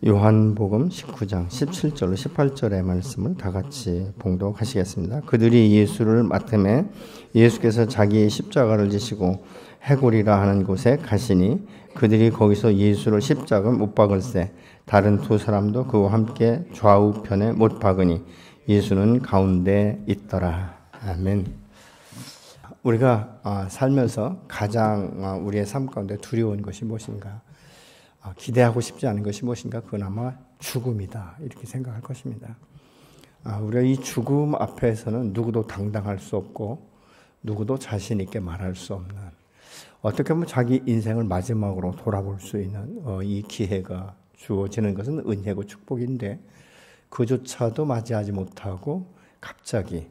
요한복음 19장 17절로 18절의 말씀을 다 같이 봉독하시겠습니다. 그들이 예수를 맡음에 예수께서 자기의 십자가를 지시고 해골이라 하는 곳에 가시니 그들이 거기서 예수를 십자가 못 박을새 다른 두 사람도 그와 함께 좌우편에 못 박으니 예수는 가운데 있더라. 아멘. 우리가 살면서 가장 우리의 삶 가운데 두려운 것이 무엇인가? 기대하고 싶지 않은 것이 무엇인가? 그건 아마 죽음이다. 이렇게 생각할 것입니다. 우리가 이 죽음 앞에서는 누구도 당당할 수 없고 누구도 자신 있게 말할 수 없는, 어떻게 보면 자기 인생을 마지막으로 돌아볼 수 있는 이 기회가 주어지는 것은 은혜고 축복인데 그조차도 맞이하지 못하고 갑자기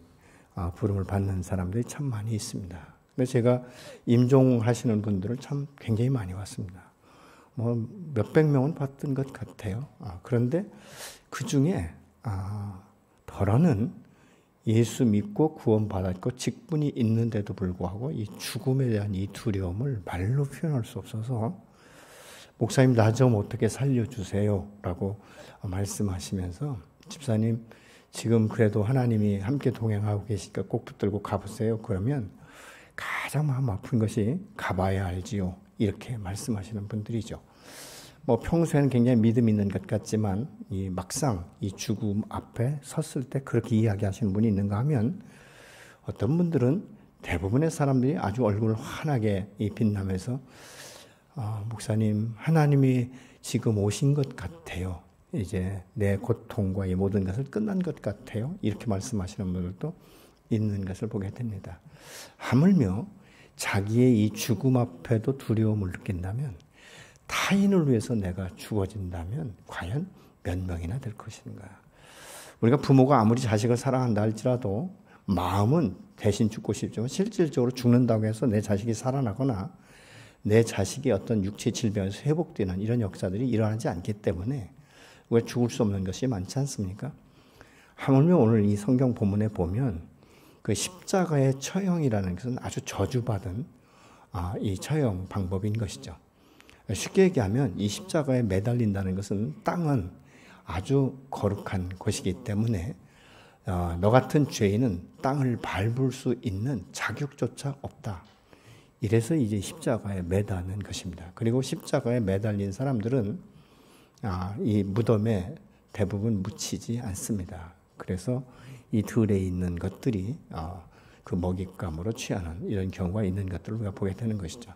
부름을 받는 사람들이 참 많이 있습니다. 근데 제가 임종하시는 분들을 참 굉장히 많이 봤습니다. 몇백 명은 봤던 것 같아요. 그런데 그 중에 덜어는 예수 믿고 구원받았고 직분이 있는데도 불구하고 이 죽음에 대한 이 두려움을 말로 표현할 수 없어서 목사님 나 좀 어떻게 살려주세요 라고 말씀하시면서 집사님 지금 그래도 하나님이 함께 동행하고 계시니까 꼭 붙들고 가보세요. 그러면 가장 마음 아픈 것이 가봐야 알지요. 이렇게 말씀하시는 분들이죠. 평소에는 굉장히 믿음 있는 것 같지만 이 막상 이 죽음 앞에 섰을 때 그렇게 이야기하시는 분이 있는가 하면 어떤 분들은 대부분의 사람들이 아주 얼굴을 환하게 빛나면서 목사님 하나님이 지금 오신 것 같아요. 이제 내 고통과 이 모든 것을 끝난 것 같아요. 이렇게 말씀하시는 분들도 있는 것을 보게 됩니다. 하물며 자기의 이 죽음 앞에도 두려움을 느낀다면 타인을 위해서 내가 죽어진다면 과연 몇 명이나 될 것인가. 우리가 부모가 아무리 자식을 사랑한다 할지라도 마음은 대신 죽고 싶지만 실질적으로 죽는다고 해서 내 자식이 살아나거나 내 자식이 어떤 육체 질병에서 회복되는 이런 역사들이 일어나지 않기 때문에 왜 죽을 수 없는 것이 많지 않습니까? 하물며 오늘 이 성경 본문에 보면 그 십자가의 처형이라는 것은 아주 저주받은 이 처형 방법인 것이죠. 쉽게 얘기하면 이 십자가에 매달린다는 것은 땅은 아주 거룩한 곳이기 때문에 너 같은 죄인은 땅을 밟을 수 있는 자격조차 없다. 이래서 이제 십자가에 매달는 것입니다. 그리고 십자가에 매달린 사람들은 이 무덤에 대부분 묻히지 않습니다. 그래서 이 들에 있는 것들이 그 먹잇감으로 취하는 이런 경우가 있는 것들을 우리가 보게 되는 것이죠.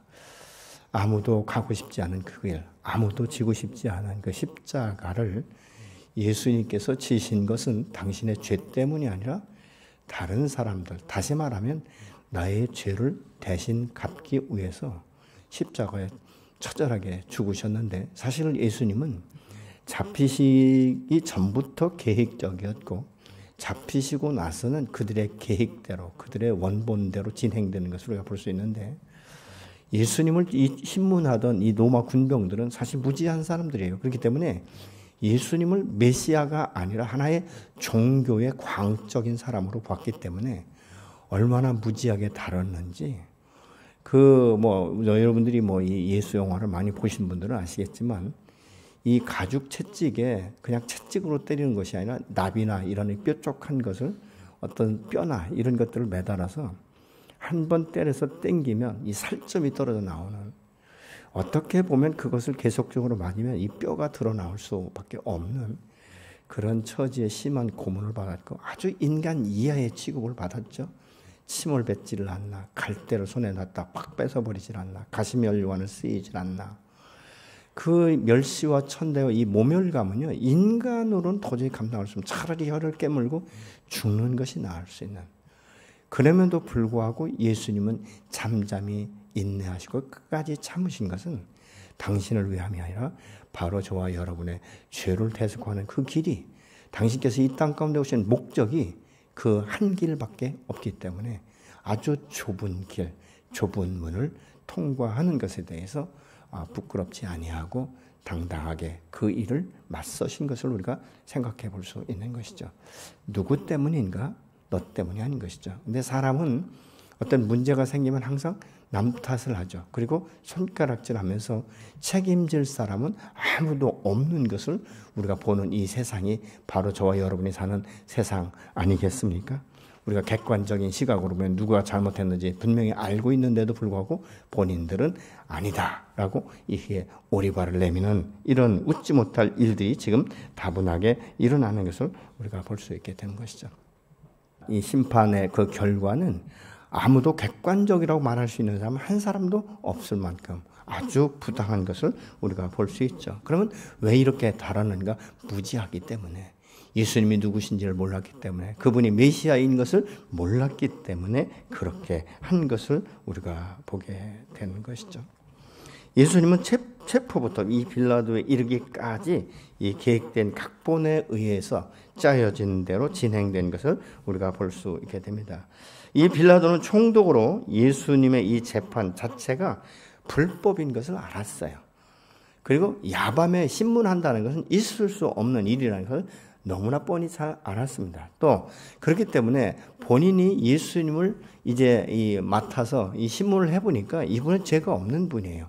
아무도 가고 싶지 않은 그 길, 아무도 지고 싶지 않은 그 십자가를 예수님께서 지신 것은 당신의 죄 때문이 아니라 다른 사람들, 다시 말하면 나의 죄를 대신 갚기 위해서 십자가에 처절하게 죽으셨는데 사실 예수님은 잡히시기 전부터 계획적이었고 잡히시고 나서는 그들의 계획대로, 그들의 원본대로 진행되는 것을 우리가 볼 수 있는데 예수님을 신문하던 이 로마 군병들은 사실 무지한 사람들이에요. 그렇기 때문에 예수님을 메시아가 아니라 하나의 종교의 광적인 사람으로 봤기 때문에 얼마나 무지하게 다뤘는지 여러분들이 이 예수 영화를 많이 보신 분들은 아시겠지만 이 가죽 채찍에 그냥 채찍으로 때리는 것이 아니라 납이나 이런 뾰족한 것을 어떤 뼈나 이런 것들을 매달아서 한 번 때려서 당기면 이 살점이 떨어져 나오는, 어떻게 보면 그것을 계속적으로 맞으면 이 뼈가 드러나올 수밖에 없는 그런 처지에 심한 고문을 받았고 아주 인간 이하의 취급을 받았죠. 침을 뱉지를 않나, 갈대를 손에 놨다 팍 뺏어버리질 않나, 가시면류관을 쓰이질 않나. 그 멸시와 천대와 이 모멸감은요, 인간으로는 도저히 감당할 수 없는, 차라리 혀를 깨물고 죽는 것이 나을 수 있는. 그럼에도 불구하고 예수님은 잠잠히 인내하시고 끝까지 참으신 것은 당신을 위함이 아니라 바로 저와 여러분의 죄를 대속하는 그 길이, 당신께서 이 땅 가운데 오신 목적이 그 한 길밖에 없기 때문에 아주 좁은 길, 좁은 문을 통과하는 것에 대해서 부끄럽지 아니하고 당당하게 그 일을 맞서신 것을 우리가 생각해 볼 수 있는 것이죠. 누구 때문인가? 너 때문이 아닌 것이죠. 근데 사람은 어떤 문제가 생기면 항상 남 탓을 하죠. 그리고 손가락질하면서 책임질 사람은 아무도 없는 것을 우리가 보는 이 세상이 바로 저와 여러분이 사는 세상 아니겠습니까? 우리가 객관적인 시각으로 보면 누가 잘못했는지 분명히 알고 있는데도 불구하고 본인들은 아니다라고 이게 오리발을 내미는 이런 웃지 못할 일들이 지금 다분하게 일어나는 것을 우리가 볼 수 있게 되는 것이죠. 이 심판의 그 결과는 아무도 객관적이라고 말할 수 있는 사람은 한 사람도 없을 만큼 아주 부당한 것을 우리가 볼 수 있죠. 그러면 왜 이렇게 다루는가? 무지하기 때문에, 예수님이 누구신지를 몰랐기 때문에, 그분이 메시아인 것을 몰랐기 때문에 그렇게 한 것을 우리가 보게 되는 것이죠. 예수님은 체포부터 이 빌라도에 이르기까지 이 계획된 각본에 의해서 짜여진 대로 진행된 것을 우리가 볼 수 있게 됩니다. 이 빌라도는 총독으로 예수님의 이 재판 자체가 불법인 것을 알았어요. 그리고 야밤에 신문한다는 것은 있을 수 없는 일이라는 것을 너무나 뻔히 잘 알았습니다. 또 그렇기 때문에 본인이 예수님을 이제 맡아서 이 신문을 해보니까 이분은 죄가 없는 분이에요.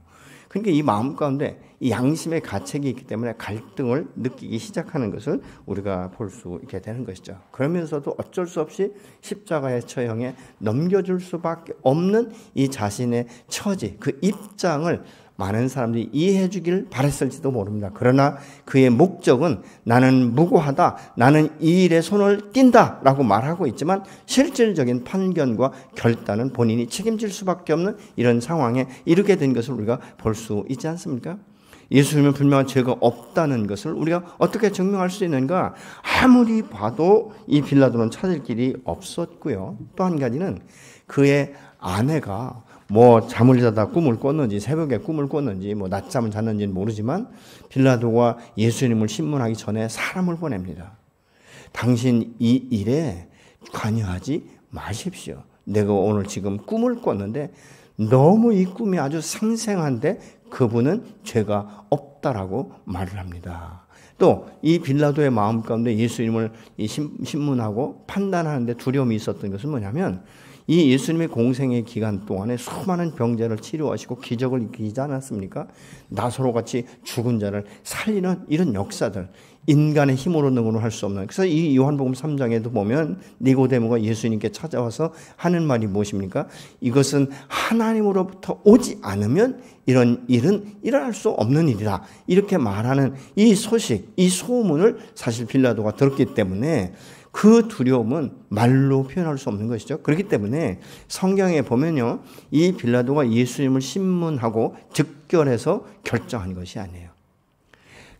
그러니까 이 마음 가운데 이 양심의 가책이 있기 때문에 갈등을 느끼기 시작하는 것을 우리가 볼 수 있게 되는 것이죠. 그러면서도 어쩔 수 없이 십자가의 처형에 넘겨줄 수밖에 없는 이 자신의 처지, 그 입장을 많은 사람들이 이해해 주길 바랬을지도 모릅니다. 그러나 그의 목적은 나는 무고하다, 나는 이 일에 손을 띈다 라고 말하고 있지만 실질적인 판결과 결단은 본인이 책임질 수밖에 없는 이런 상황에 이르게 된 것을 우리가 볼 수 있지 않습니까? 예수님은 분명한 죄가 없다는 것을 우리가 어떻게 증명할 수 있는가? 아무리 봐도 이 빌라도는 찾을 길이 없었고요. 또 한 가지는 그의 아내가 잠을 자다 꿈을 꿨는지 새벽에 꿈을 꿨는지 낮잠을 잤는지는 모르지만 빌라도가 예수님을 신문하기 전에 사람을 보냅니다. 당신 이 일에 관여하지 마십시오. 내가 오늘 지금 꿈을 꿨는데 너무 이 꿈이 아주 생생한데 그분은 죄가 없다라고 말을 합니다. 또 이 빌라도의 마음 가운데 예수님을 신문하고 판단하는데 두려움이 있었던 것은 뭐냐면 이 예수님의 공생의 기간 동안에 수많은 병자를 치료하시고 기적을 일으키지 않았습니까? 나사로같이 죽은 자를 살리는 이런 역사들, 인간의 힘으로 능으로 할 수 없는. 그래서 이 요한복음 3장에도 보면 니고데모가 예수님께 찾아와서 하는 말이 무엇입니까? 이것은 하나님으로부터 오지 않으면 이런 일은 일어날 수 없는 일이다. 이렇게 말하는 이 소식, 이 소문을 사실 빌라도가 들었기 때문에 그 두려움은 말로 표현할 수 없는 것이죠. 그렇기 때문에 성경에 보면요, 이 빌라도가 예수님을 신문하고 즉결해서 결정한 것이 아니에요.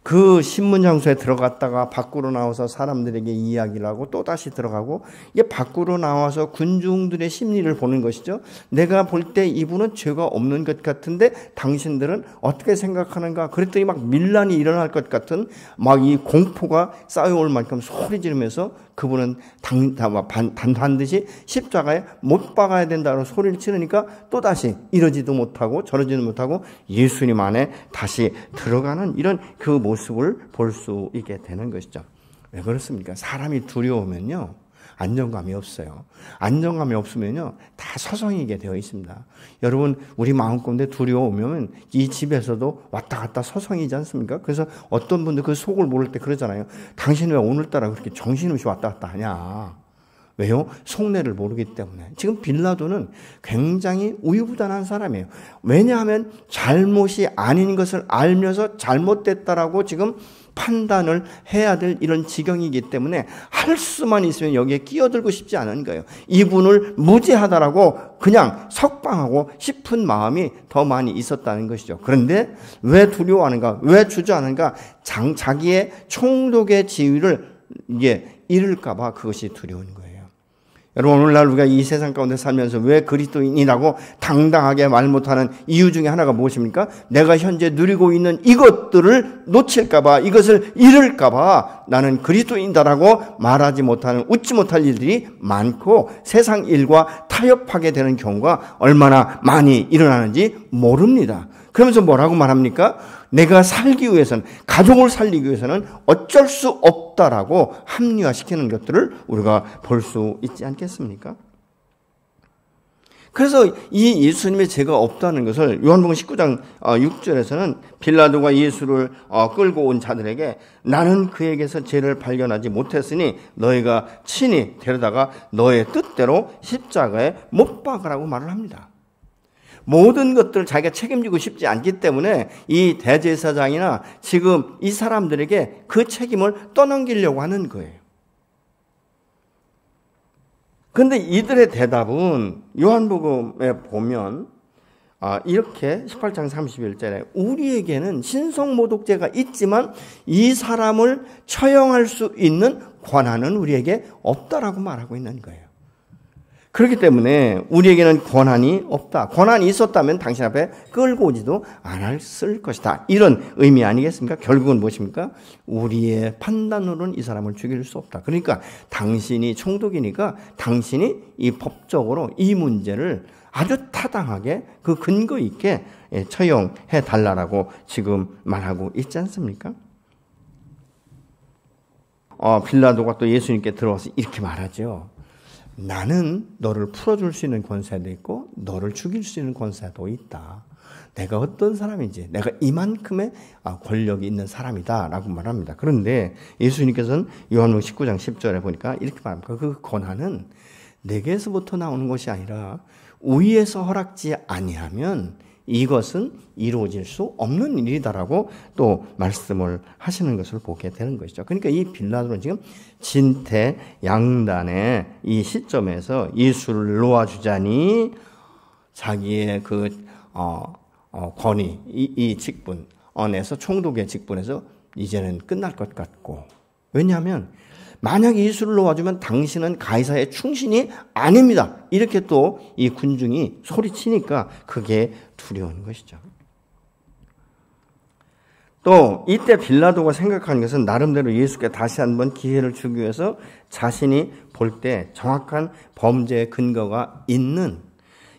그 신문 장소에 들어갔다가 밖으로 나와서 사람들에게 이야기를 하고 또 다시 들어가고, 이게 밖으로 나와서 군중들의 심리를 보는 것이죠. 내가 볼 때 이분은 죄가 없는 것 같은데 당신들은 어떻게 생각하는가? 그랬더니 막 밀란이 일어날 것 같은 막 이 공포가 쌓여올 만큼 소리 지르면서 그분은 반드시 십자가에 못 박아야 된다고 소리를 치르니까 또 다시 이러지도 못하고 저러지도 못하고 예수님 안에 다시 들어가는 이런 그 모습을 볼 수 있게 되는 것이죠. 왜 그렇습니까? 사람이 두려우면요, 안정감이 없어요. 안정감이 없으면요, 다 서성이게 되어 있습니다. 여러분, 우리 마음 가운데 두려우면 이 집에서도 왔다 갔다 서성이지 않습니까? 그래서 어떤 분들 그 속을 모를 때 그러잖아요. 당신 왜 오늘따라 그렇게 정신없이 왔다 갔다 하냐? 왜요? 속내를 모르기 때문에. 지금 빌라도는 굉장히 우유부단한 사람이에요. 왜냐하면 잘못이 아닌 것을 알면서 잘못됐다라고 지금 판단을 해야 될 이런 지경이기 때문에 할 수만 있으면 여기에 끼어들고 싶지 않은 거예요. 이분을 무죄하다라고 그냥 석방하고 싶은 마음이 더 많이 있었다는 것이죠. 그런데 왜 두려워하는가? 왜 주저하는가? 자기의 총독의 지위를 잃을까 봐 그것이 두려운 거예요. 여러분, 오늘날 우리가 이 세상 가운데 살면서 왜 그리스도인이라고 당당하게 말 못하는 이유 중에 하나가 무엇입니까? 내가 현재 누리고 있는 이것들을 놓칠까 봐, 이것을 잃을까 봐 나는 그리스도인이다라고 말하지 못하는, 웃지 못할 일들이 많고 세상 일과 타협하게 되는 경우가 얼마나 많이 일어나는지 모릅니다. 그러면서 뭐라고 말합니까? 내가 살기 위해서는, 가족을 살리기 위해서는 어쩔 수 없다라고 합리화시키는 것들을 우리가 볼 수 있지 않겠습니까? 그래서 이 예수님의 죄가 없다는 것을 요한복음 19장 6절에서는 빌라도가 예수를 끌고 온 자들에게 나는 그에게서 죄를 발견하지 못했으니 너희가 친히 데려다가 너의 뜻대로 십자가에 못 박으라고 말을 합니다. 모든 것들을 자기가 책임지고 싶지 않기 때문에 이 대제사장이나 지금 이 사람들에게 그 책임을 떠넘기려고 하는 거예요. 그런데 이들의 대답은 요한복음에 보면 이렇게 18장 31절에 우리에게는 신성모독죄가 있지만 이 사람을 처형할 수 있는 권한은 우리에게 없다라고 말하고 있는 거예요. 그렇기 때문에 우리에게는 권한이 없다. 권한이 있었다면 당신 앞에 끌고 오지도 않았을 것이다. 이런 의미 아니겠습니까? 결국은 무엇입니까? 우리의 판단으로는 이 사람을 죽일 수 없다. 그러니까 당신이 총독이니까 당신이 이 법적으로 이 문제를 아주 타당하게 그 근거 있게 처형해 달라라고 지금 말하고 있지 않습니까? 빌라도가 또 예수님께 들어와서 이렇게 말하죠. 나는 너를 풀어줄 수 있는 권세도 있고 너를 죽일 수 있는 권세도 있다. 내가 어떤 사람인지 내가 이만큼의 권력이 있는 사람이다 라고 말합니다. 그런데 예수님께서는 요한복음 19장 10절에 보니까 이렇게 말합니다. 그 권한은 내게서부터 나오는 것이 아니라 위에서 허락지 아니하면 이것은 이루어질 수 없는 일이다라고 또 말씀을 하시는 것을 보게 되는 것이죠. 그러니까 이 빌라도는 지금 진퇴양단의 이 시점에서 예수를 놓아주자니 자기의 그 권위, 이 직분 안에서 총독의 직분에서 이제는 끝날 것 같고, 왜냐하면 만약 예수를 놓아주면 당신은 가이사의 충신이 아닙니다. 이렇게 또 이 군중이 소리치니까 그게 두려운 것이죠. 또 이때 빌라도가 생각하는 것은 나름대로 예수께 다시 한번 기회를 주기 위해서 자신이 볼 때 정확한 범죄의 근거가 있는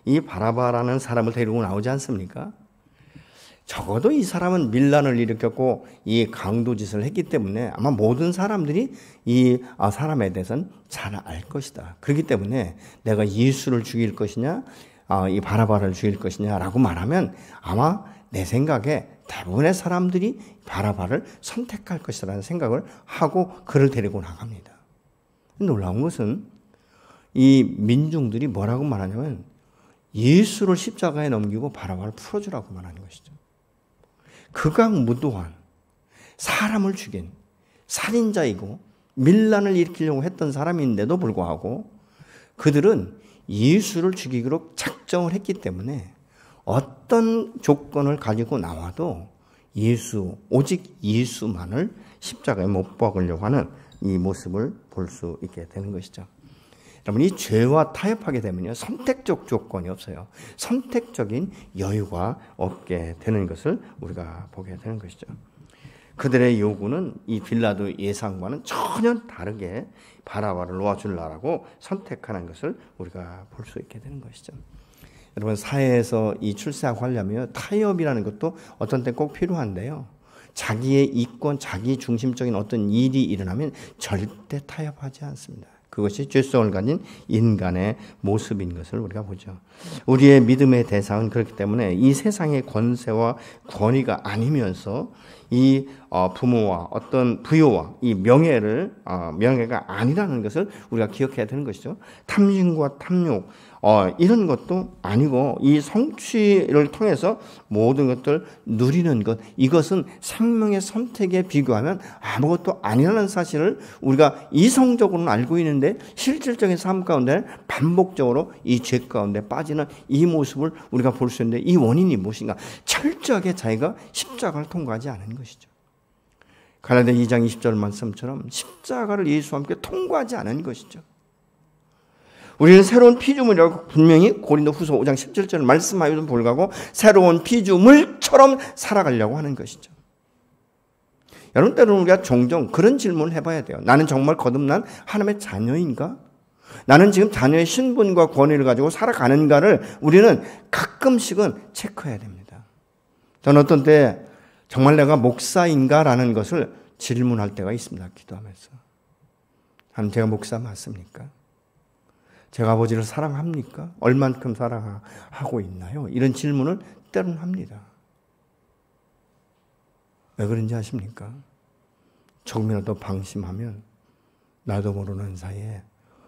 이 바라바라는 사람을 데리고 나오지 않습니까? 적어도 이 사람은 밀란을 일으켰고 이 강도짓을 했기 때문에 아마 모든 사람들이 이 사람에 대해서는 잘 알 것이다. 그렇기 때문에 내가 예수를 죽일 것이냐, 이 바라바를 죽일 것이냐라고 말하면 아마 내 생각에 대부분의 사람들이 바라바를 선택할 것이라는 생각을 하고 그를 데리고 나갑니다. 놀라운 것은 이 민중들이 뭐라고 말하냐면 예수를 십자가에 넘기고 바라바를 풀어주라고 말하는 것이죠. 극악무도한 사람을 죽인 살인자이고 밀란을 일으키려고 했던 사람인데도 불구하고 그들은 예수를 죽이기로 작정을 했기 때문에 어떤 조건을 가지고 나와도 오직 예수만을 십자가에 못 박으려고 하는 이 모습을 볼 수 있게 되는 것이죠. 여러분, 이 죄와 타협하게 되면요, 선택적 조건이 없어요. 선택적인 여유가 없게 되는 것을 우리가 보게 되는 것이죠. 그들의 요구는 이 빌라도 예상과는 전혀 다르게 바라바를 놓아주려고 선택하는 것을 우리가 볼 수 있게 되는 것이죠. 여러분, 사회에서 이 출세하고 하려면 타협이라는 것도 어떤 때 꼭 필요한데요. 자기의 이권, 자기 중심적인 어떤 일이 일어나면 절대 타협하지 않습니다. 그것이 죄성을 가진 인간의 모습인 것을 우리가 보죠. 우리의 믿음의 대상은 그렇기 때문에 이 세상의 권세와 권위가 아니면서 이 부모와 어떤 부여와 이 명예가 아니라는 것을 우리가 기억해야 되는 것이죠. 탐심과 탐욕 이런 것도 아니고 이 성취를 통해서 모든 것들 누리는 것, 이것은 생명의 선택에 비교하면 아무것도 아니라는 사실을 우리가 이성적으로는 알고 있는데 실질적인 삶 가운데 반복적으로 이 죄 가운데 빠지는 이 모습을 우리가 볼 수 있는데 이 원인이 무엇인가? 철저하게 자기가 십자가를 통과하지 않은 것이죠. 갈라디아 2장 20절 말씀처럼 십자가를 예수와 함께 통과하지 않은 것이죠. 우리는 새로운 피조물이라고 분명히 고린도후서 5장 17절 말씀하여도 불구하고 새로운 피조물처럼 살아가려고 하는 것이죠. 여러분, 때로는 우리가 종종 그런 질문을 해봐야 돼요. 나는 정말 거듭난 하나님의 자녀인가? 나는 지금 자녀의 신분과 권위를 가지고 살아가는가를 우리는 가끔씩은 체크해야 됩니다. 저는 어떤 때 정말 내가 목사인가라는 것을 질문할 때가 있습니다. 기도하면서. 하나님, 제가 목사 맞습니까? 제가 아버지를 사랑합니까? 얼만큼 사랑하고 있나요? 이런 질문을 때로는 합니다. 왜 그런지 아십니까? 조금이라도 방심하면 나도 모르는 사이에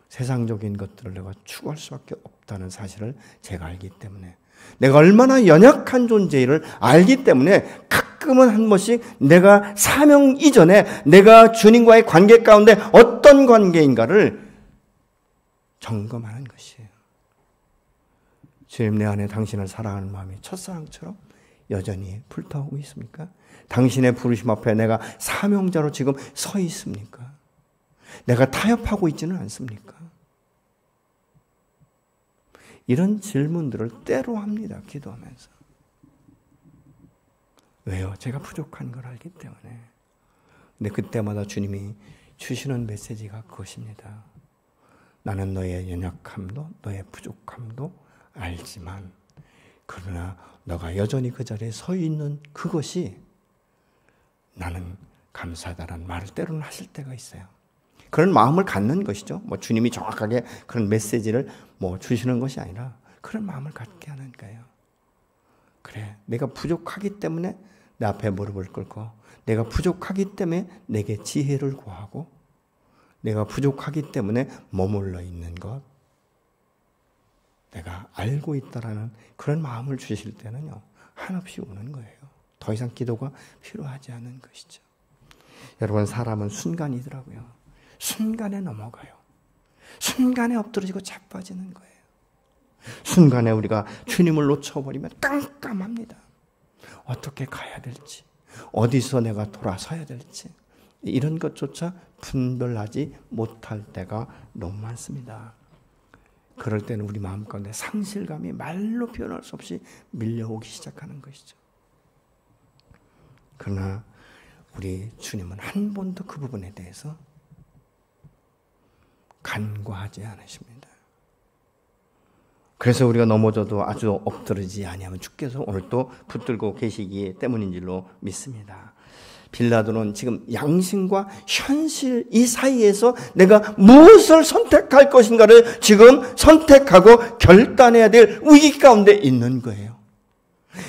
세상적인 것들을 내가 추구할 수밖에 없다는 사실을 제가 알기 때문에, 내가 얼마나 연약한 존재를 알기 때문에 가끔은 한 번씩 내가 사명 이전에 내가 주님과의 관계 가운데 어떤 관계인가를 점검하는 것이에요. 주님, 내 안에 당신을 사랑하는 마음이 첫사랑처럼 여전히 불타오고 있습니까? 당신의 부르심 앞에 내가 사명자로 지금 서 있습니까? 내가 타협하고 있지는 않습니까? 이런 질문들을 때로 합니다. 기도하면서. 왜요? 제가 부족한 걸 알기 때문에. 근데 그때마다 주님이 주시는 메시지가 그것입니다. 나는 너의 연약함도 너의 부족함도 알지만, 그러나 너가 여전히 그 자리에 서 있는 그것이 나는 감사하다라는 말을 때로는 하실 때가 있어요. 그런 마음을 갖는 것이죠. 주님이 정확하게 그런 메시지를 주시는 것이 아니라 그런 마음을 갖게 하는 거예요. 그래, 내가 부족하기 때문에 내 앞에 무릎을 꿇고, 내가 부족하기 때문에 내게 지혜를 구하고, 내가 부족하기 때문에 머물러 있는 것, 내가 알고 있다라는 그런 마음을 주실 때는요, 한없이 오는 거예요. 더 이상 기도가 필요하지 않은 것이죠. 여러분, 사람은 순간이더라고요. 순간에 넘어가요. 순간에 엎드러지고 자빠지는 거예요. 순간에 우리가 주님을 놓쳐버리면 깜깜합니다. 어떻게 가야 될지, 어디서 내가 돌아서야 될지, 이런 것조차 분별하지 못할 때가 너무 많습니다. 그럴 때는 우리 마음 가운데 상실감이 말로 표현할 수 없이 밀려오기 시작하는 것이죠. 그러나 우리 주님은 한 번도 그 부분에 대해서 간과하지 않으십니다. 그래서 우리가 넘어져도 아주 엎드러지지 아니하면 주께서 오늘 또 붙들고 계시기 때문인 줄로 믿습니다. 빌라도는 지금 양심과 현실 이 사이에서 내가 무엇을 선택할 것인가를 지금 선택하고 결단해야 될 위기 가운데 있는 거예요.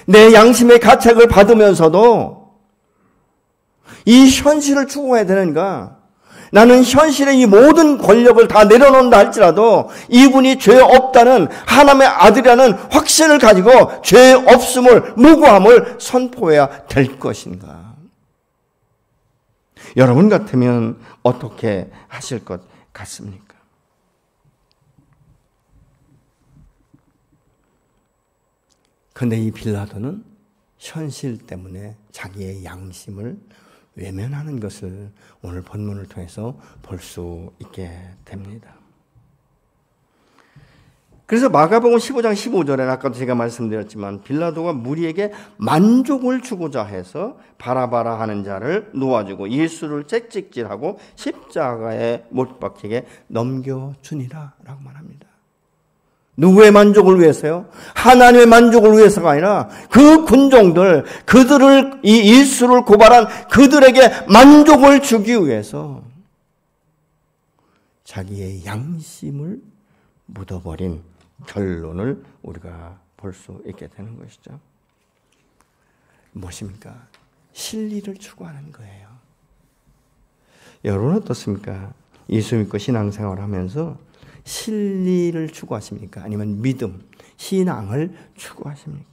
내 양심의 가책을 받으면서도 이 현실을 추구해야 되는가? 나는 현실의 이 모든 권력을 다 내려놓는다 할지라도 이분이 죄 없다는 하나님의 아들이라는 확신을 가지고 죄 없음을, 무고함을 선포해야 될 것인가? 여러분 같으면 어떻게 하실 것 같습니까? 그런데 이 빌라도는 현실 때문에 자기의 양심을 외면하는 것을 오늘 본문을 통해서 볼 수 있게 됩니다. 그래서 마가복음 15장 15절에 아까도 제가 말씀드렸지만 빌라도가 무리에게 만족을 주고자 해서 바라바라 하는 자를 놓아주고 예수를 채찍질하고 십자가에 못 박히게 넘겨주니라 라고 말합니다. 누구의 만족을 위해서요? 하나님의 만족을 위해서가 아니라 그 군종들, 그들을 이 예수를 고발한 그들에게 만족을 주기 위해서 자기의 양심을 묻어버린 결론을 우리가 볼 수 있게 되는 것이죠. 무엇입니까? 진리를 추구하는 거예요. 여러분 어떻습니까? 예수 믿고 신앙생활을 하면서 진리를 추구하십니까? 아니면 믿음, 신앙을 추구하십니까?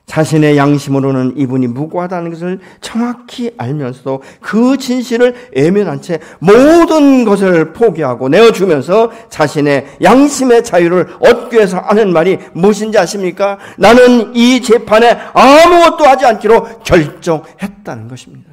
자신의 양심으로는 이분이 무고하다는 것을 정확히 알면서도 그 진실을 외면한 채 모든 것을 포기하고 내어주면서 자신의 양심의 자유를 얻기 위해서 하는 말이 무엇인지 아십니까? 나는 이 재판에 아무것도 하지 않기로 결정했다는 것입니다.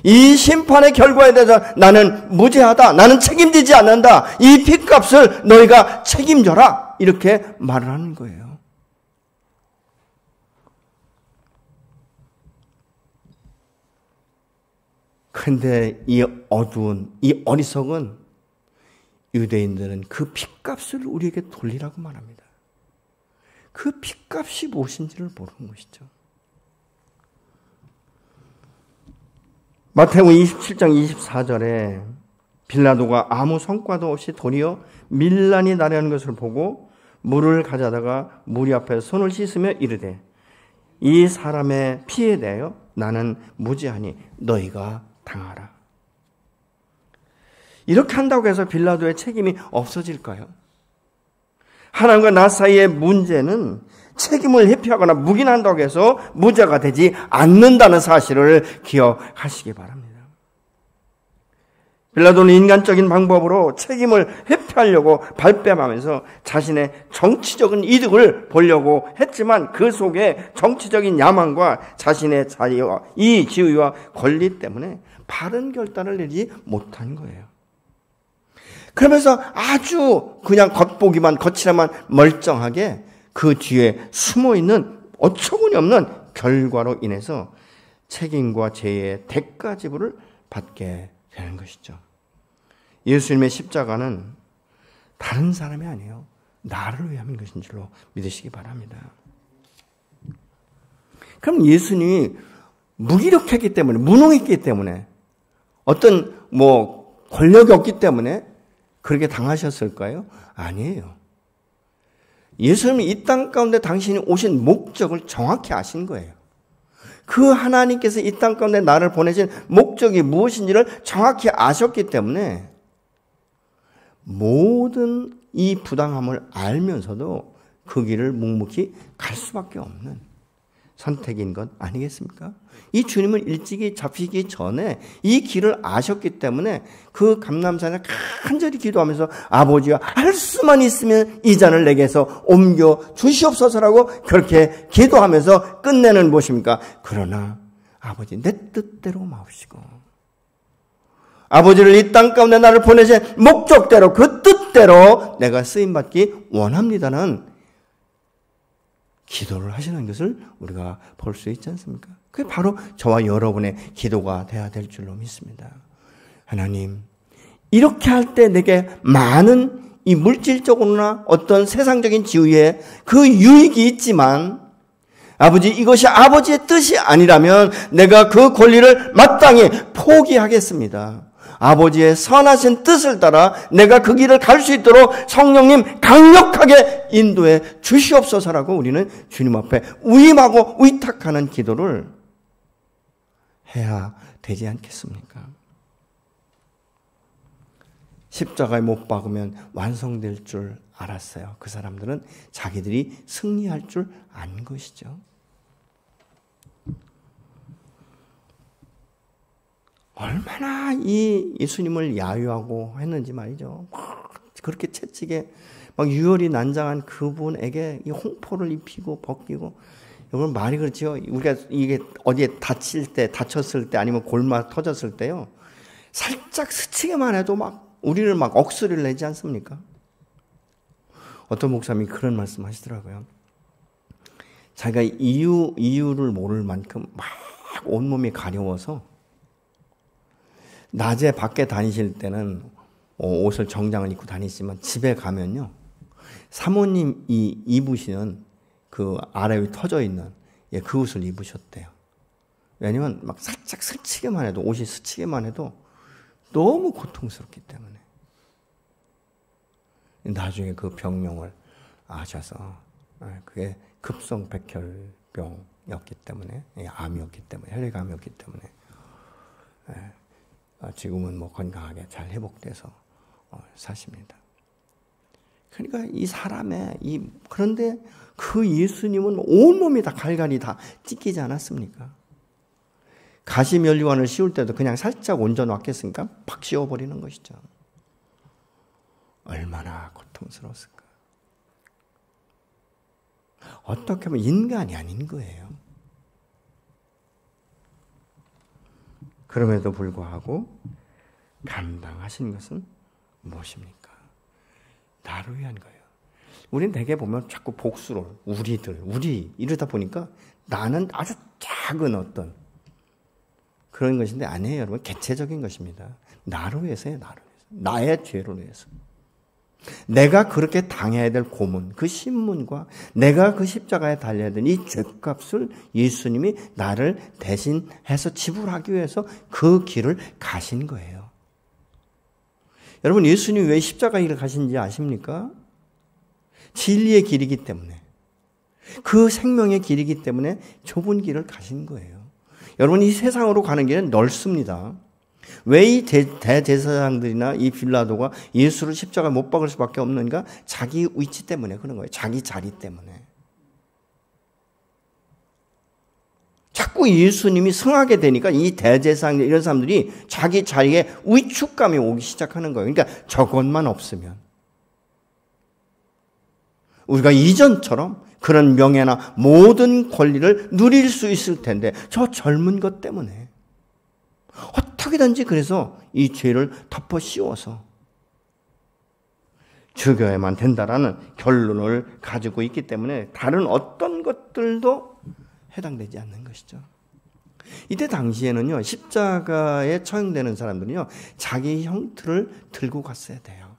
이 심판의 결과에 대해서 나는 무죄하다, 나는 책임지지 않는다, 이 핏값을 너희가 책임져라, 이렇게 말을 하는 거예요. 그런데 이 어두운, 이 어리석은 유대인들은 그 핏값을 우리에게 돌리라고 말합니다. 그 핏값이 무엇인지를 모르는 것이죠. 마태복음 27장 24절에 빌라도가 아무 성과도 없이 도리어 밀란이 나려는 것을 보고 물을 가져다가 무리 앞에 손을 씻으며 이르되 이 사람의 피에 대하여 나는 무죄하니 너희가 당하라. 이렇게 한다고 해서 빌라도의 책임이 없어질까요? 하나님과 나 사이의 문제는 책임을 회피하거나 묵인한다고 해서 무죄가 되지 않는다는 사실을 기억하시기 바랍니다. 빌라도는 인간적인 방법으로 책임을 회피하려고 발뺌하면서 자신의 정치적인 이득을 보려고 했지만 그 속에 정치적인 야망과 자신의 자유와 이 지위와 권리 때문에 바른 결단을 내리지 못한 거예요. 그러면서 아주 그냥 겉보기만 거칠야만 멀쩡하게 그 뒤에 숨어있는 어처구니 없는 결과로 인해서 책임과 죄의 대가 지불을 받게 되는 것이죠. 예수님의 십자가는 다른 사람이 아니에요. 나를 위한 것인 줄로 믿으시기 바랍니다. 그럼 예수님이 무기력했기 때문에, 무능했기 때문에, 어떤 권력이 없기 때문에 그렇게 당하셨을까요? 아니에요. 예수님이 이 땅 가운데 당신이 오신 목적을 정확히 아신 거예요. 그 하나님께서 이 땅 가운데 나를 보내신 목적이 무엇인지를 정확히 아셨기 때문에 모든 이 부당함을 알면서도 그 길을 묵묵히 갈 수밖에 없는 선택인 것 아니겠습니까? 이 주님을 일찍이 잡히기 전에 이 길을 아셨기 때문에 그 감람산에 간절히 기도하면서 아버지와 할 수만 있으면 이 잔을 내게서 옮겨 주시옵소서라고 그렇게 기도하면서 끝내는 무엇입니까? 그러나 아버지 내 뜻대로 마옵시고 아버지를 이 땅 가운데 나를 보내신 목적대로 그 뜻대로 내가 쓰임받기 원합니다는 기도를 하시는 것을 우리가 볼 수 있지 않습니까? 그게 바로 저와 여러분의 기도가 되어야 될 줄로 믿습니다. 하나님, 이렇게 할 때 내게 많은 이 물질적으로나 어떤 세상적인 지위에 그 유익이 있지만 아버지 이것이 아버지의 뜻이 아니라면 내가 그 권리를 마땅히 포기하겠습니다. 아버지의 선하신 뜻을 따라 내가 그 길을 갈 수 있도록 성령님 강력하게 인도해 주시옵소서라고 우리는 주님 앞에 위임하고 위탁하는 기도를 해야 되지 않겠습니까? 십자가에 못 박으면 완성될 줄 알았어요. 그 사람들은 자기들이 승리할 줄 안 것이죠. 얼마나 이 예수님을 야유하고 했는지 말이죠. 그렇게 채찍에 막 유혈이 난장한 그분에게 이 홍포를 입히고 벗기고, 여러분 말이 그렇죠. 우리가 이게 어디에 다쳤을 때 아니면 골마 터졌을 때요, 살짝 스치기만 해도 막 우리를 막 억소리를 내지 않습니까? 어떤 목사님이 그런 말씀 하시더라고요. 자기가 이유를 모를 만큼 막 온몸이 가려워서 낮에 밖에 다니실 때는 옷을 정장을 입고 다니시지만 집에 가면요, 사모님이 입으시는 그 아래 위 터져 있는 그 옷을 입으셨대요. 왜냐면 막 살짝 스치기만 해도, 옷이 스치기만 해도 너무 고통스럽기 때문에. 나중에 그 병명을 아셔서, 그게 급성 백혈병이었기 때문에, 암이었기 때문에, 혈액암이었기 때문에 지금은 뭐 건강하게 잘 회복돼서 사십니다. 그러니까 이 사람의 그런데 그 예수님은 온몸이 다 갈갈이 다 찢기지 않았습니까? 가시면류관을 씌울 때도 그냥 살짝 얹어 놨겠습니까? 팍 씌워버리는 것이죠. 얼마나 고통스러웠을까. 어떻게 보면 인간이 아닌 거예요. 그럼에도 불구하고 감당하신 것은 무엇입니까? 나를 위한 거예요. 우리는 대개 보면 자꾸 복수로 우리 이러다 보니까 나는 아주 작은 어떤 그런 것인데 아니에요, 여러분. 개체적인 것입니다. 나를 위해서요, 나를 위해서. 나의 죄를 위해서. 내가 그렇게 당해야 될 고문, 그 신문과 내가 그 십자가에 달려야 되는 이 죗값을 예수님이 나를 대신해서 지불하기 위해서 그 길을 가신 거예요. 여러분, 예수님이 왜 십자가 길을 가신지 아십니까? 진리의 길이기 때문에, 그 생명의 길이기 때문에 좁은 길을 가신 거예요. 여러분, 이 세상으로 가는 길은 넓습니다. 왜 이 대제사장들이나 이 빌라도가 예수를 십자가에 못 박을 수밖에 없는가? 자기 위치 때문에 그런 거예요. 자기 자리 때문에. 자꾸 예수님이 승하게 되니까 이 대제사장 이런 사람들이 자기 자리에 위축감이 오기 시작하는 거예요. 그러니까 저것만 없으면 우리가 이전처럼 그런 명예나 모든 권리를 누릴 수 있을 텐데 저 젊은 것 때문에 어떻게든지 그래서 이 죄를 덮어 씌워서 죽여야만 된다라는 결론을 가지고 있기 때문에 다른 어떤 것들도 해당되지 않는 것이죠. 이때 당시에는요, 십자가에 처형되는 사람들은요, 자기 형틀을 들고 갔어야 돼요.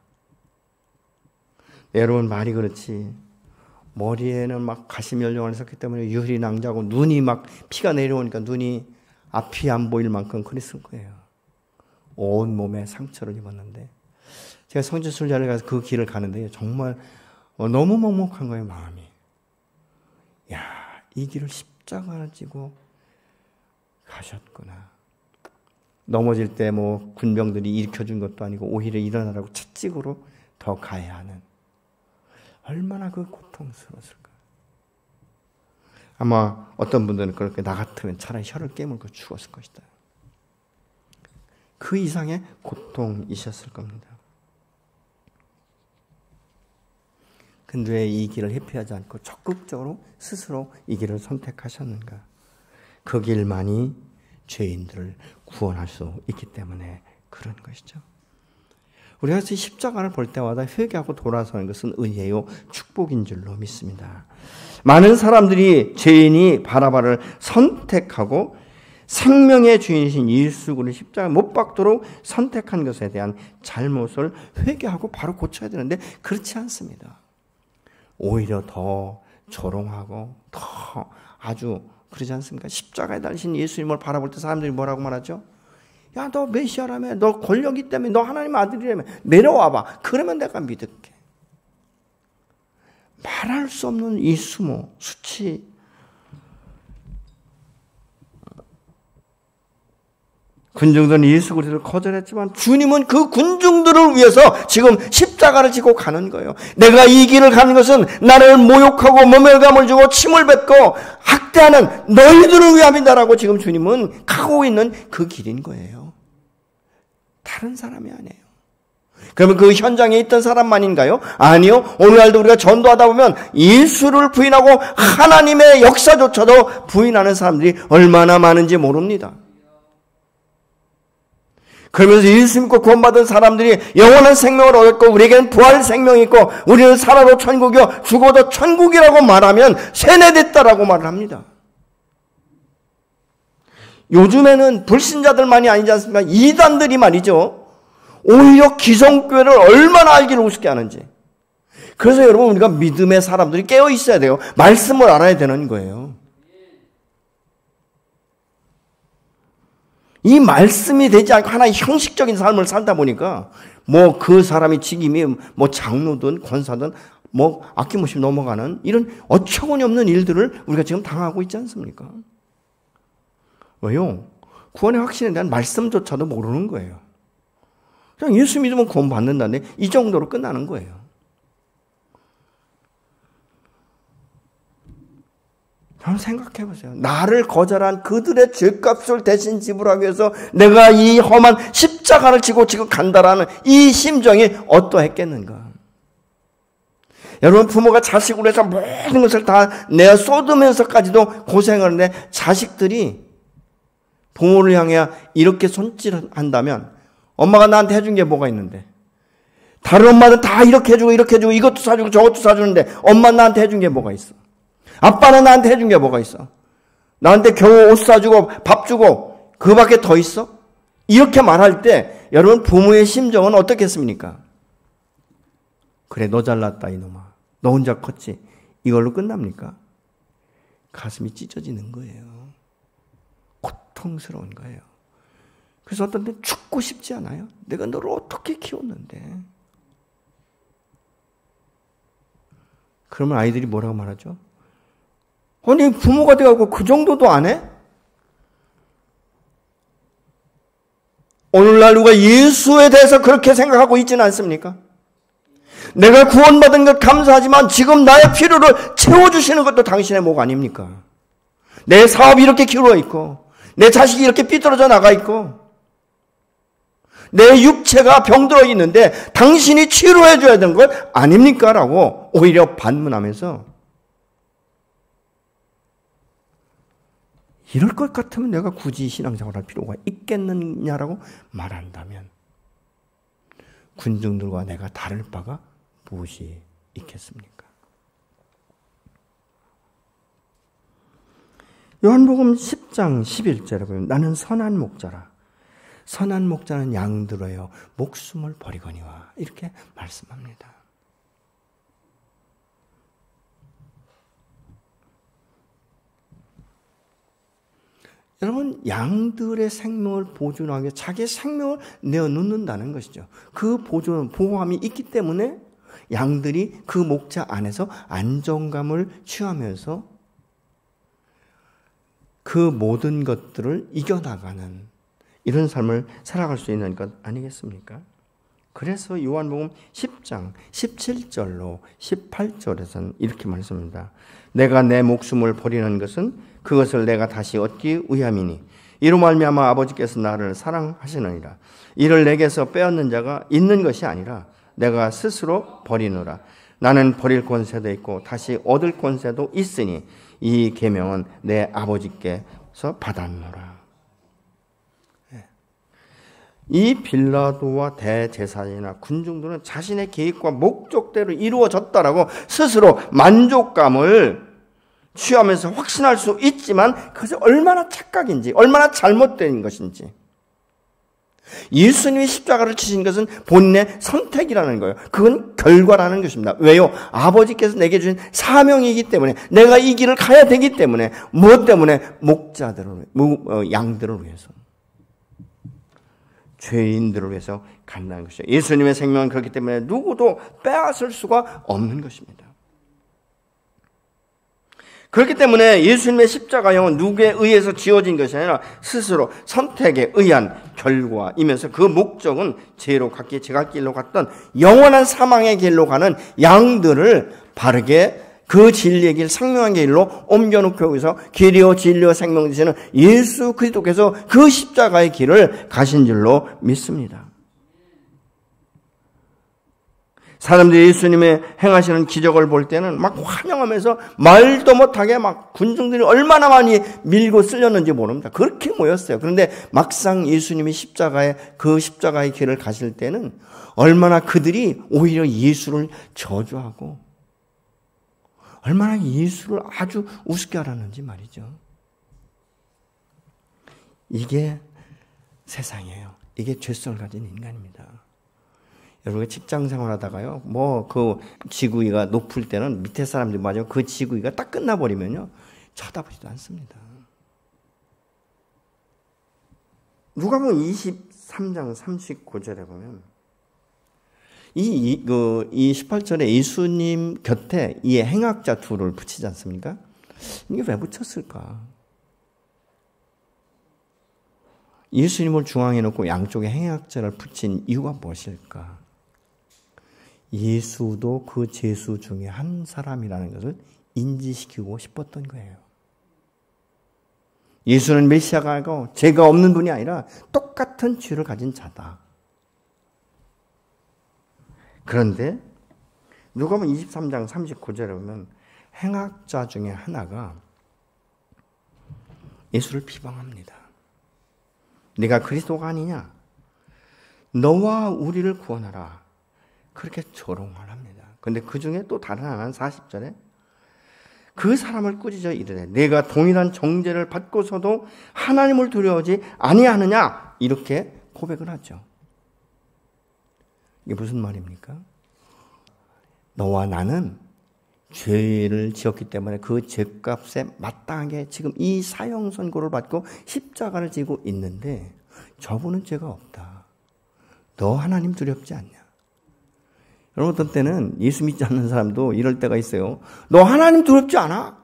여러분, 말이 그렇지. 머리에는 막 가시면류관이 섰기 때문에 유혈이 낭자고 눈이 막 피가 내려오니까 눈이 앞이 안 보일 만큼 그랬을 거예요. 온 몸에 상처를 입었는데 제가 성지 순례를 가서 그 길을 가는데 정말 너무 먹먹한 거예요, 마음이. 야, 이 길을 십자가를 지고 가셨구나. 넘어질 때 뭐 군병들이 일으켜준 것도 아니고 오히려 일어나라고 채찍으로 더 가야 하는, 얼마나 그 고통스러웠을까. 아마 어떤 분들은 그렇게 나 같으면 차라리 혀를 깨물고 죽었을 것이다. 그 이상의 고통이셨을 겁니다. 근데 왜 이 길을 회피하지 않고 적극적으로 스스로 이 길을 선택하셨는가? 그 길만이 죄인들을 구원할 수 있기 때문에 그런 것이죠. 우리가 십자가를 볼 때마다 회개하고 돌아서는 것은 은혜요 축복인 줄로 믿습니다. 많은 사람들이 죄인이 바라바를 선택하고 생명의 주인이신 예수 그리스도를 십자가에 못 박도록 선택한 것에 대한 잘못을 회개하고 바로 고쳐야 되는데 그렇지 않습니다. 오히려 더 조롱하고 더 아주 그러지 않습니까? 십자가에 달리신 예수님을 바라볼 때 사람들이 뭐라고 말하죠? 야, 너 메시아라며, 너 권력이 때문에, 너 하나님의 아들이라며, 내려와봐. 그러면 내가 믿을게. 말할 수 없는 이 수모, 수치. 군중들은 예수 그리스도를 거절했지만 주님은 그 군중들을 위해서 지금 십자가를 지고 가는 거예요. 내가 이 길을 가는 것은 나를 모욕하고 모멸감을 주고 침을 뱉고 학대하는 너희들을 위함이다라고 지금 주님은 가고 있는 그 길인 거예요. 다른 사람이 아니에요. 그러면 그 현장에 있던 사람만인가요? 아니요. 오늘날도 우리가 전도하다 보면 예수를 부인하고 하나님의 역사조차도 부인하는 사람들이 얼마나 많은지 모릅니다. 그러면서 예수 믿고 구원받은 사람들이 영원한 생명을 얻었고 우리에게는 부활 생명이 있고 우리는 살아도 천국이요 죽어도 천국이라고 말하면 세뇌됐다라고 말을 합니다. 요즘에는 불신자들만이 아니지 않습니까? 이단들이 말이죠. 오히려 기성교회를 얼마나 알기를 우습게 하는지. 그래서 여러분 우리가 믿음의 사람들이 깨어 있어야 돼요. 말씀을 알아야 되는 거예요. 이 말씀이 되지 않고 하나의 형식적인 삶을 살다 보니까 뭐 그 사람이 직임이 뭐 장로든 권사든 뭐 아낌없이 넘어가는 이런 어처구니 없는 일들을 우리가 지금 당하고 있지 않습니까? 왜요? 구원의 확신에 대한 말씀조차도 모르는 거예요. 그냥 예수 믿으면 구원 받는다는데 이 정도로 끝나는 거예요. 한번 생각해 보세요. 나를 거절한 그들의 죄값을 대신 지불하기 위해서 내가 이 험한 십자가를 지고 지금 간다라는 이 심정이 어떠했겠는가. 여러분 부모가 자식을 위해서 모든 것을 다 내어 쏟으면서까지도 고생을 하는데 자식들이 부모를 향해 이렇게 손질한다면 엄마가 나한테 해준 게 뭐가 있는데 다른 엄마는 다 이렇게 해주고 이렇게 해주고 이것도 사주고 저것도 사주는데 엄마 나한테 해준 게 뭐가 있어? 아빠는 나한테 해준 게 뭐가 있어? 나한테 겨우 옷 사주고 밥 주고 그밖에 더 있어? 이렇게 말할 때 여러분 부모의 심정은 어떻겠습니까? 그래 너 잘났다 이놈아. 너 혼자 컸지. 이걸로 끝납니까? 가슴이 찢어지는 거예요. 고통스러운 거예요. 그래서 어떤 때 죽고 싶지 않아요? 내가 너를 어떻게 키웠는데. 그러면 아이들이 뭐라고 말하죠? 아니 부모가 돼가지고 그 정도도 안 해? 오늘날 누가 예수에 대해서 그렇게 생각하고 있지는 않습니까? 내가 구원받은 것 감사하지만 지금 나의 필요를 채워주시는 것도 당신의 목 아닙니까? 내 사업이 이렇게 기울어 있고 내 자식이 이렇게 삐뚤어져 나가 있고 내 육체가 병들어 있는데 당신이 치료해 줘야 되는 것 아닙니까? 라고 오히려 반문하면서 이럴 것 같으면 내가 굳이 신앙생활할 필요가 있겠느냐라고 말한다면 군중들과 내가 다를 바가 무엇이 있겠습니까? 요한복음 10장 11절에 보면 나는 선한 목자라. 선한 목자는 양들어요 목숨을 버리거니와 이렇게 말씀합니다. 여러분 양들의 생명을 보존하기 위해 자기의 생명을 내어놓는다는 것이죠. 그 보호함이 있기 때문에 양들이 그 목자 안에서 안정감을 취하면서 그 모든 것들을 이겨나가는 이런 삶을 살아갈 수 있는 것 아니겠습니까? 그래서 요한복음 10장 17절로 18절에서는 이렇게 말씀합니다. 내가 내 목숨을 버리는 것은 그것을 내가 다시 얻기 위함이니 이로 말미암아 아버지께서 나를 사랑하시느니라. 이를 내게서 빼앗는 자가 있는 것이 아니라 내가 스스로 버리노라. 나는 버릴 권세도 있고 다시 얻을 권세도 있으니 이 계명은 내 아버지께서 받았노라. 이 빌라도와 대제사장이나 군중들은 자신의 계획과 목적대로 이루어졌다라고 스스로 만족감을 취하면서 확신할 수 있지만 그것이 얼마나 착각인지 얼마나 잘못된 것인지 예수님이 십자가를 치신 것은 본인의 선택이라는 거예요. 그건 결과라는 것입니다. 왜요? 아버지께서 내게 주신 사명이기 때문에 내가 이 길을 가야 되기 때문에 무엇 때문에? 목자들을 양들을 위해서 죄인들을 위해서 간다는 것이죠. 예수님의 생명은 그렇기 때문에 누구도 빼앗을 수가 없는 것입니다. 그렇기 때문에 예수님의 십자가형은 누구에 의해서 지어진 것이 아니라 스스로 선택에 의한 결과이면서 그 목적은 죄로 갔기 제갈길로 갔던 영원한 사망의 길로 가는 양들을 바르게 그 진리의 길, 생명의 길로 옮겨놓고 여기서 길이요 진리요 생명 되시는 예수 그리스도께서 그 십자가의 길을 가신 줄로 믿습니다. 사람들이 예수님의 행하시는 기적을 볼 때는 막 환영하면서 말도 못하게 막 군중들이 얼마나 많이 밀고 쓸렸는지 모릅니다. 그렇게 모였어요. 그런데 막상 예수님이 그 십자가의 길을 가실 때는 얼마나 그들이 오히려 예수를 저주하고 얼마나 예수를 아주 우습게 알았는지 말이죠. 이게 세상이에요. 이게 죄성을 가진 인간입니다. 여러분 직장 생활하다가요, 그 지구위가 높을 때는 밑에 사람들이 맞아요. 그 지구위가 딱 끝나버리면요, 쳐다보지도 않습니다. 누가복음 23장 39절에 보면 이 18절에 예수님 곁에 이 행악자 둘을 붙이지 않습니까? 이게 왜 붙였을까? 예수님을 중앙에 놓고 양쪽에 행악자를 붙인 이유가 무엇일까? 예수도 그 죄수 중에 한 사람이라는 것을 인지시키고 싶었던 거예요. 예수는 메시아가 아니고 죄가 없는 분이 아니라 똑같은 죄를 가진 자다. 그런데 누가복음 23장 39절에 보면 행악자 중에 하나가 예수를 비방합니다. 네가 그리스도가 아니냐? 너와 우리를 구원하라. 그렇게 조롱을 합니다. 그런데 그 중에 또 다른 하나는 40절에 그 사람을 꾸짖어 이르되 내가 동일한 정죄를 받고서도 하나님을 두려워하지 아니하느냐? 이렇게 고백을 하죠. 이게 무슨 말입니까? 너와 나는 죄를 지었기 때문에 그 죄값에 마땅하게 지금 이 사형 선고를 받고 십자가를 지고 있는데 저분은 죄가 없다. 너 하나님 두렵지 않냐? 여러분 어떤 때는 예수 믿지 않는 사람도 이럴 때가 있어요. 너 하나님 두렵지 않아?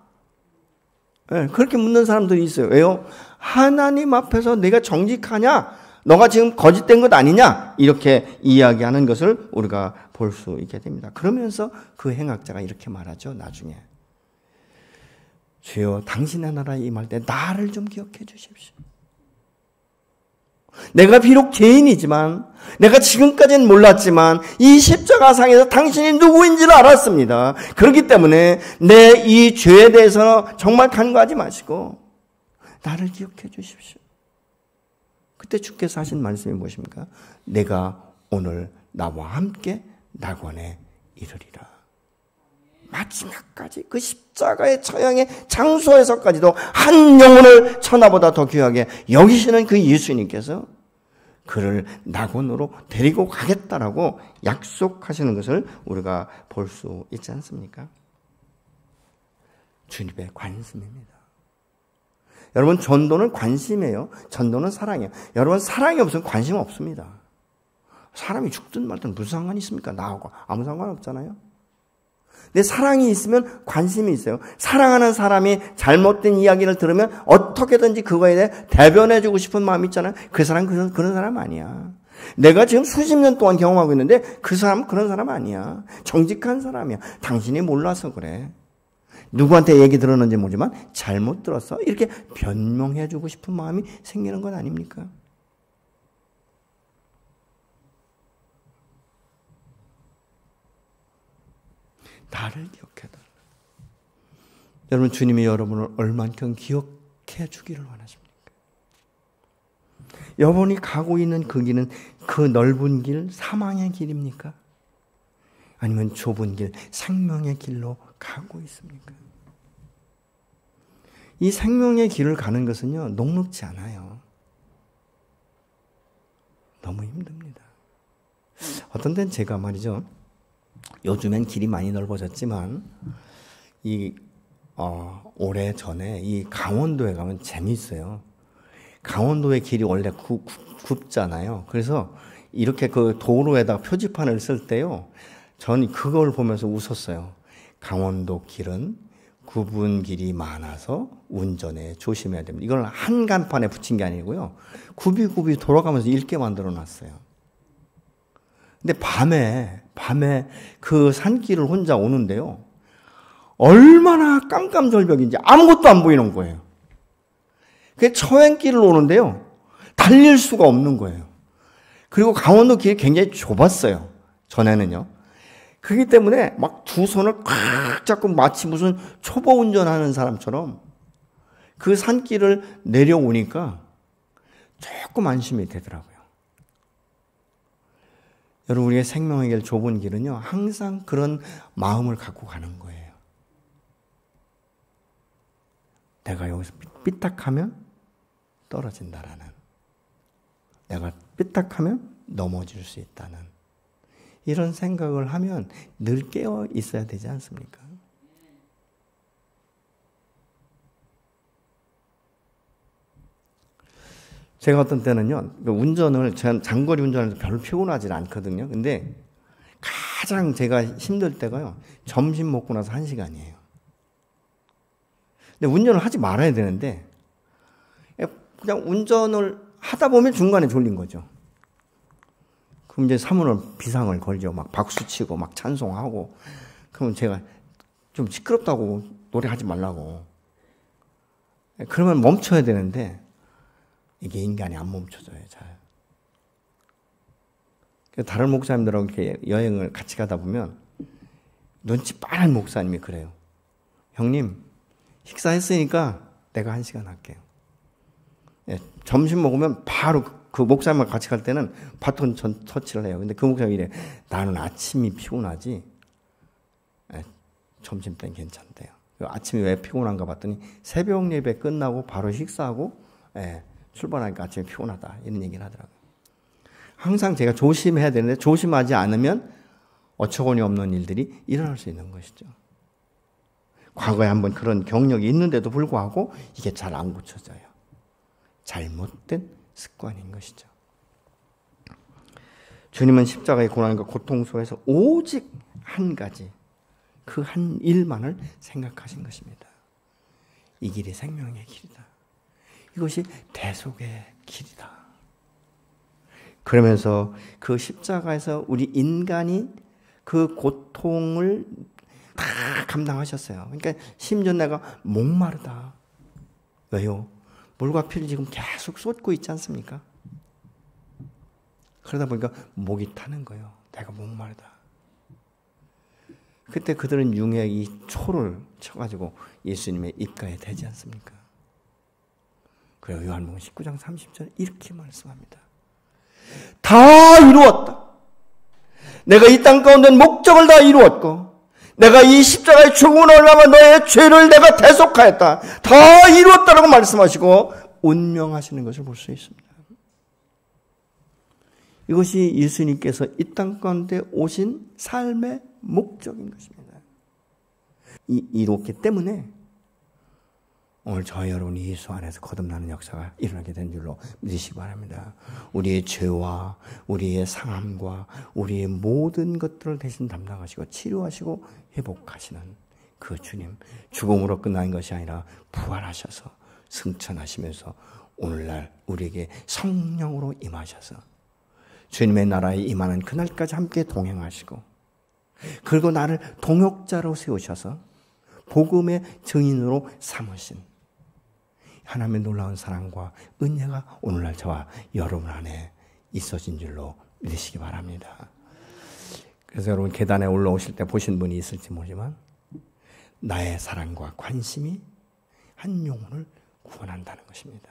네, 그렇게 묻는 사람들이 있어요. 왜요? 하나님 앞에서 내가 정직하냐? 너가 지금 거짓된 것 아니냐? 이렇게 이야기하는 것을 우리가 볼 수 있게 됩니다. 그러면서 그 행악자가 이렇게 말하죠. 나중에. 주여 당신의 나라에 임할 때 나를 좀 기억해 주십시오. 내가 비록 죄인이지만 내가 지금까지는 몰랐지만 이 십자가상에서 당신이 누구인지를 알았습니다. 그렇기 때문에 내 이 죄에 대해서 정말 간과하지 마시고 나를 기억해 주십시오. 그때 주께서 하신 말씀이 무엇입니까? 내가 오늘 나와 함께 낙원에 이르리라. 마지막까지 그 십자가의 처형의 장소에서까지도 한 영혼을 천하보다 더 귀하게 여기시는 그 예수님께서 그를 낙원으로 데리고 가겠다라고 약속하시는 것을 우리가 볼 수 있지 않습니까? 주님의 관심입니다. 여러분 전도는 관심이에요. 전도는 사랑이에요. 여러분 사랑이 없으면 관심 없습니다. 사람이 죽든 말든 무슨 상관이 있습니까? 나하고 아무 상관 없잖아요. 근데 사랑이 있으면 관심이 있어요. 사랑하는 사람이 잘못된 이야기를 들으면 어떻게든지 그거에 대해 대변해주고 싶은 마음이 있잖아요. 그 사람 그런 사람 아니야. 내가 지금 수십 년 동안 경험하고 있는데 그 사람은 그런 사람 아니야. 정직한 사람이야. 당신이 몰라서 그래. 누구한테 얘기 들었는지 모르지만 잘못 들었어. 이렇게 변명해주고 싶은 마음이 생기는 건 아닙니까? 나를 기억해달라. 여러분 주님이 여러분을 얼만큼 기억해 주기를 원하십니까? 여러분이 가고 있는 그 길은 그 넓은 길, 사망의 길입니까? 아니면 좁은 길, 생명의 길로 가고 있습니까? 이 생명의 길을 가는 것은요, 녹록지 않아요. 너무 힘듭니다. 어떤 때는 제가 말이죠, 요즘엔 길이 많이 넓어졌지만, 오래 전에 이 강원도에 가면 재미있어요. 강원도의 길이 원래 굽잖아요. 그래서 이렇게 그 도로에다가 표지판을 쓸 때요, 저는 그걸 보면서 웃었어요. 강원도 길은 굽은 길이 많아서 운전에 조심해야 됩니다. 이걸 한 간판에 붙인 게 아니고요. 굽이 돌아가면서 읽게 만들어 놨어요. 근데 밤에 그 산길을 혼자 오는데요. 얼마나 깜깜절벽인지 아무것도 안 보이는 거예요. 그게 처행길을 오는데요. 달릴 수가 없는 거예요. 그리고 강원도 길이 굉장히 좁았어요. 전에는요. 그렇기 때문에 막 두 손을 꽉 잡고 마치 무슨 초보 운전하는 사람처럼 그 산길을 내려오니까 조금 안심이 되더라고요. 여러분, 우리의 생명의 길, 좁은 길은요, 항상 그런 마음을 갖고 가는 거예요. 내가 여기서 삐딱하면 떨어진다라는, 내가 삐딱하면 넘어질 수 있다는, 이런 생각을 하면 늘 깨어 있어야 되지 않습니까? 제가 어떤 때는요, 장거리 운전을 별로 피곤하지 않거든요. 근데 가장 제가 힘들 때가요, 점심 먹고 나서 1시간이에요. 근데 운전을 하지 말아야 되는데, 그냥 운전을 하다 보면 중간에 졸린 거죠. 그럼 이제 사문을 비상을 걸죠. 막 박수치고 막 찬송하고. 그러면 제가 좀 시끄럽다고 노래하지 말라고. 그러면 멈춰야 되는데 이게 인간이 안 멈춰져요. 잘. 다른 목사님들하고 이렇게 여행을 같이 가다 보면 눈치 빠른 목사님이 그래요. 형님, 식사했으니까 내가 1시간 할게요. 점심 먹으면 바로 그 목사님과 같이 갈 때는 바톤 터치를 해요. 근데 그 목사님이 이래, 나는 아침이 피곤하지 점심 때는 괜찮대요. 아침이 왜 피곤한가 봤더니 새벽 예배 끝나고 바로 식사하고 출발하니까 아침에 피곤하다, 이런 얘기를 하더라고요. 항상 제가 조심해야 되는데 조심하지 않으면 어처구니 없는 일들이 일어날 수 있는 것이죠. 과거에 한번 그런 경력이 있는데도 불구하고 이게 잘 안 고쳐져요. 잘못된 습관인 것이죠. 주님은 십자가의 고난과 고통 속에서 오직 한 가지, 그 한 일만을 생각하신 것입니다. 이 길이 생명의 길이다. 이것이 대속의 길이다. 그러면서 그 십자가에서 우리 인간이 그 고통을 다 감당하셨어요. 그러니까 심지어 내가 목마르다. 왜요? 물과 피를 지금 계속 쏟고 있지 않습니까? 그러다 보니까 목이 타는 거예요. 내가 목마르다. 그때 그들은 융에 이 초를 쳐가지고 예수님의 입가에 대지 않습니까? 그리고 요한복음 19장 30절 이렇게 말씀합니다. 다 이루었다. 내가 이 땅 가운데 목적을 다 이루었고 내가 이 십자가의 죽음을 얼마나 너의 죄를 내가 대속하였다. 다 이루었다라고 말씀하시고 운명하시는 것을 볼 수 있습니다. 이것이 예수님께서 이 땅 가운데 오신 삶의 목적인 것입니다. 이렇기 때문에 오늘 저희 여러분이 예수 안에서 거듭나는 역사가 일어나게 된 줄로 믿으시기 바랍니다. 우리의 죄와 우리의 상함과 우리의 모든 것들을 대신 담당하시고 치료하시고 회복하시는 그 주님, 죽음으로 끝난 것이 아니라 부활하셔서 승천하시면서 오늘날 우리에게 성령으로 임하셔서 주님의 나라에 임하는 그날까지 함께 동행하시고 그리고 나를 동역자로 세우셔서 복음의 증인으로 삼으신 하나님의 놀라운 사랑과 은혜가 오늘날 저와 여러분 안에 있어진 줄로 믿으시기 바랍니다. 그래서 여러분 계단에 올라오실 때 보신 분이 있을지 모르지만 나의 사랑과 관심이 한 영혼을 구원한다는 것입니다.